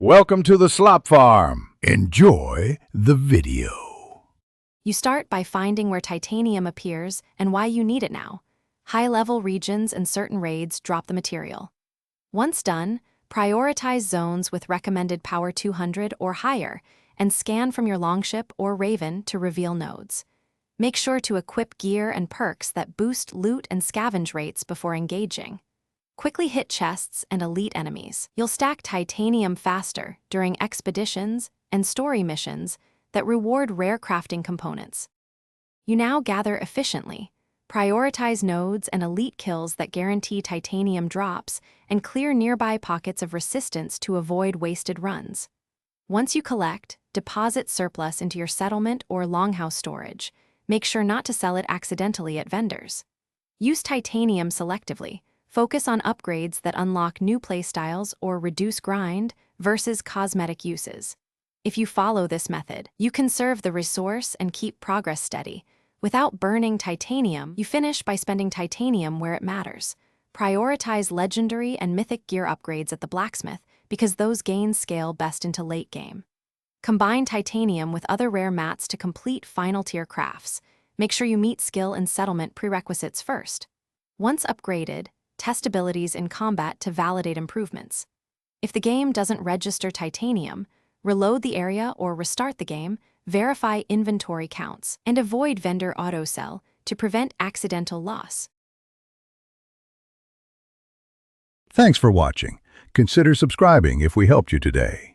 Welcome to the slop farm. Enjoy the video. You start by finding where titanium appears and why you need it now. High-level regions and certain raids drop the material. Once done, prioritize zones with recommended power 200 or higher and scan from your longship or raven to reveal nodes. Make sure to equip gear and perks that boost loot and scavenge rates before engaging. Quickly hit chests and elite enemies. You'll stack titanium faster during expeditions and story missions that reward rare crafting components. You now gather efficiently, prioritize nodes and elite kills that guarantee titanium drops, and clear nearby pockets of resistance to avoid wasted runs. Once you collect, deposit surplus into your settlement or longhouse storage. Make sure not to sell it accidentally at vendors. Use titanium selectively. Focus on upgrades that unlock new playstyles or reduce grind versus cosmetic uses. If you follow this method, you conserve the resource and keep progress steady. Without burning titanium, you finish by spending titanium where it matters. Prioritize legendary and mythic gear upgrades at the blacksmith because those gains scale best into late game. Combine titanium with other rare mats to complete final tier crafts. Make sure you meet skill and settlement prerequisites first. Once upgraded, test abilities in combat to validate improvements. If the game doesn't register titanium, reload the area or restart the game, verify inventory counts, and avoid vendor auto-sell to prevent accidental loss. Thanks for watching. Consider subscribing if we helped you today.